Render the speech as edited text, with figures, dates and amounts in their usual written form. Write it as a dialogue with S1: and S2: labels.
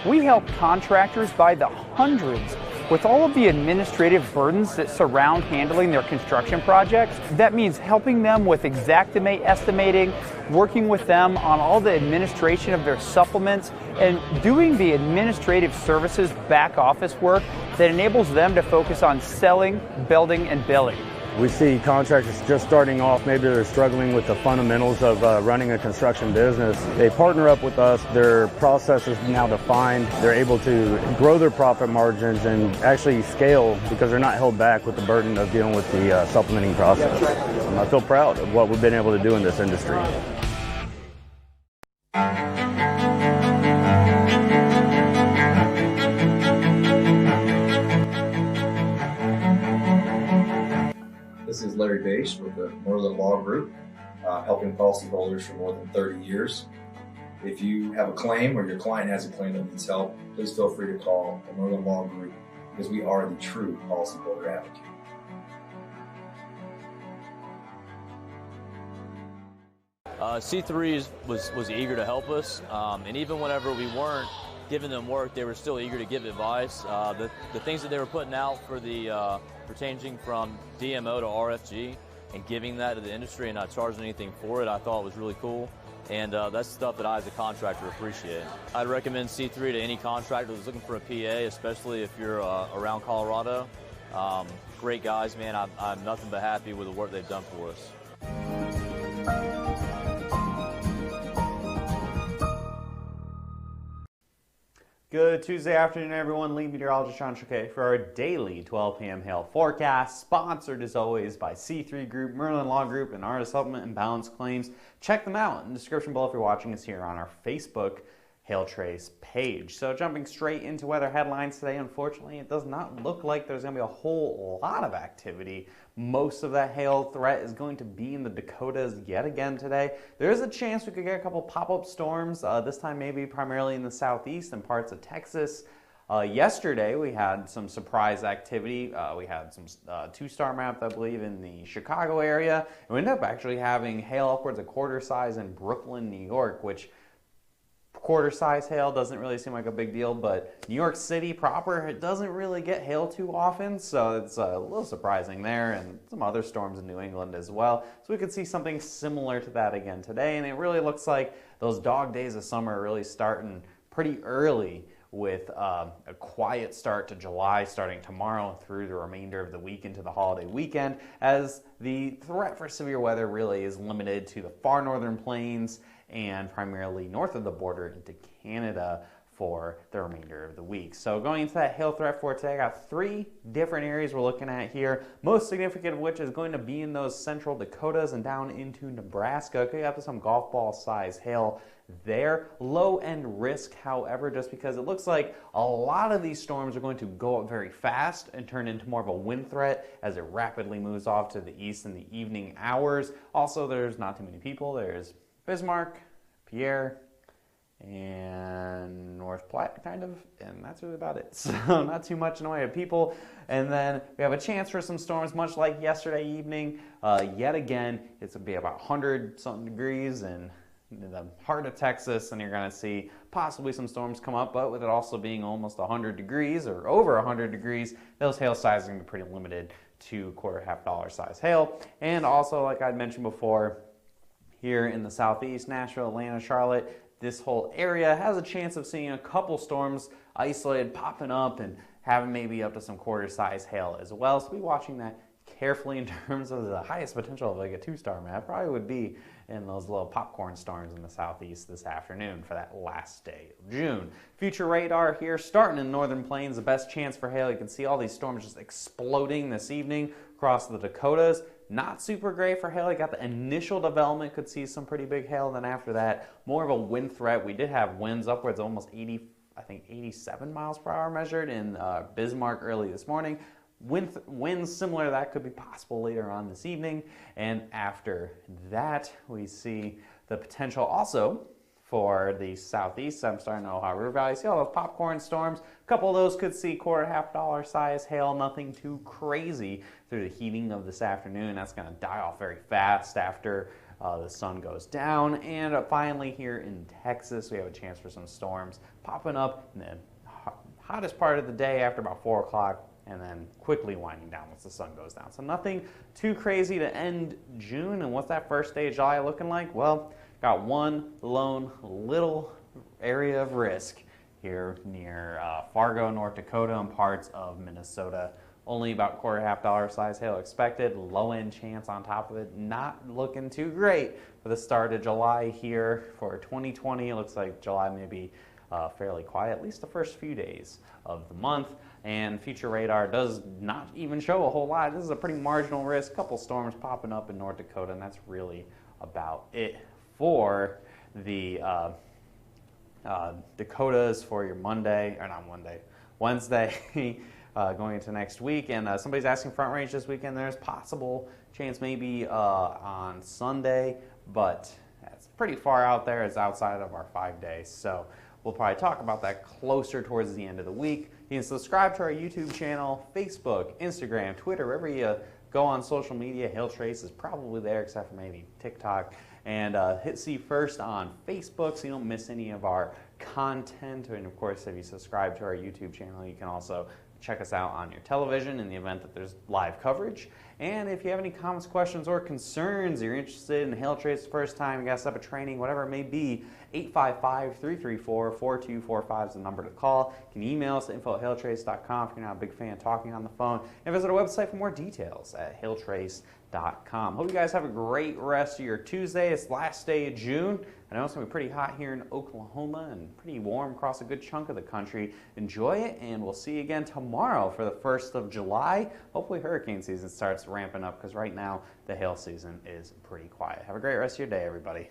S1: We help contractors by the hundreds with all of the administrative burdens that surround handling their construction projects. That means helping them with Xactimate estimating, working with them on all the administration of their supplements, and doing the administrative services back office work that enables them to focus on selling, building, and billing.
S2: We see contractors just starting off, maybe they're struggling with the fundamentals of running a construction business. They partner up with us, their process is now defined, they're able to grow their profit margins and actually scale because they're not held back with the burden of dealing with the supplementing process. I feel proud of what we've been able to do in this industry.
S3: This is Larry Bache with the Merlin Law Group, helping policyholders for more than 30 years. If you have a claim or your client has a claim that needs help, please feel free to call the Merlin Law Group because we are the true policyholder advocate.
S4: C3 was eager to help us, and even whenever we weren't giving them work, they were still eager to give advice. The things that they were putting out for the for changing from DMO to RFG and giving that to the industry and not charging anything for it, I thought was really cool. And that's stuff that I, as a contractor, appreciate. I'd recommend C3 to any contractor that's looking for a PA, especially if you're around Colorado. Great guys, man. I'm nothing but happy with the work they've done for us.
S5: Good Tuesday afternoon, everyone. Lead meteorologist Sean Choquet for our daily 12 p.m. hail forecast, sponsored as always by C3 Group, Merlin Law Group, and Artist Supplement and Balance Claims. Check them out in the description below if you're watching us here on our Facebook Hail Trace page. So jumping straight into weather headlines today, unfortunately, it does not look like there's going to be a whole lot of activity. Most of that hail threat is going to be in the Dakotas yet again today. There is a chance we could get a couple pop-up storms, this time maybe primarily in the southeast and parts of Texas. Yesterday we had some surprise activity. We had some two-star maps, I believe, in the Chicago area. And we ended up actually having hail upwards of quarter size in Brooklyn, New York, which quarter size hail doesn't really seem like a big deal, but New York City proper, it doesn't really get hail too often, so it's a little surprising there, and some other storms in New England as well. So we could see something similar to that again today, and it really looks like those dog days of summer are really starting pretty early, with a quiet start to July starting tomorrow through the remainder of the week into the holiday weekend, as the threat for severe weather really is limited to the far northern plains and primarily north of the border into Canada for the remainder of the week. So going into that hail threat for today, I got 3 different areas we're looking at here, most significant of which is going to be in those central Dakotas and down into Nebraska. Could have some golf ball size hail there. Low end risk, however, just because it looks like a lot of these storms are going to go up very fast and turn into more of a wind threat as it rapidly moves off to the east in the evening hours. Also, there's not too many people. There's Bismarck, Pierre, and North Platte, kind of, and that's really about it. So not too much in the way of people. And then we have a chance for some storms, much like yesterday evening. Yet again, it's going to be about 100-something degrees in the heart of Texas, and you're going to see possibly some storms come up, but with it also being almost 100 degrees or over 100 degrees, those hail sizes are going to be pretty limited to $0.25 size hail. And also, like I'd mentioned before, here in the southeast, Nashville, Atlanta, Charlotte, this whole area has a chance of seeing a couple storms isolated, popping up and having maybe up to some quarter-size hail as well. So be watching that carefully in terms of the highest potential of like a 2-star map. Probably would be in those little popcorn storms in the southeast this afternoon for that last day of June. Future radar here starting in northern plains, the best chance for hail. You can see all these storms just exploding this evening across the Dakotas. Not super great for hail. You got the initial development, could see some pretty big hail. Then after that, more of a wind threat. We did have winds upwards almost 87 miles per hour measured in Bismarck early this morning. Winds similar to that could be possible later on this evening. And after that, we see the potential also for the southeast. I'm starting to Ohio River Valley. See all those popcorn storms. A couple of those could see $250 size hail. Nothing too crazy through the heating of this afternoon. That's going to die off very fast after the sun goes down. And finally here in Texas, we have a chance for some storms popping up in the hottest part of the day after about 4 o'clock, and then quickly winding down once the sun goes down. So nothing too crazy to end June. And what's that first day of July looking like? Well, got one lone little area of risk here near Fargo, North Dakota, and parts of Minnesota. Only about $250 size hail expected. Low end chance on top of it. Not looking too great for the start of July here for 2020. It looks like July may be fairly quiet, at least the first few days of the month. And future radar does not even show a whole lot. This is a pretty marginal risk. Couple storms popping up in North Dakota, and that's really about it for the Dakotas for your Wednesday going into next week. And somebody's asking Front Range this weekend. There's possible chance maybe on Sunday, but that's pretty far out there. It's outside of our 5 days. So we'll probably talk about that closer towards the end of the week. You can subscribe to our YouTube channel, Facebook, Instagram, Twitter, wherever you go on social media. Hail Trace is probably there except for maybe TikTok. And hit see first on Facebook so you don't miss any of our content. And of course, if you subscribe to our YouTube channel, you can also check us out on your television in the event that there's live coverage. And if you have any comments, questions, or concerns, you're interested in Hail Trace the first time, you got to set up a training, whatever it may be, 855-334-4245 is the number to call. You can email us at info@hailtrace.com if you're not a big fan of talking on the phone. And visit our website for more details at hailtrace.com. Hope you guys have a great rest of your Tuesday. It's the last day of June. I know it's going to be pretty hot here in Oklahoma and pretty warm across a good chunk of the country. Enjoy it, and we'll see you again tomorrow for the 1st of July. Hopefully hurricane season starts ramping up because right now the hail season is pretty quiet. Have a great rest of your day, everybody.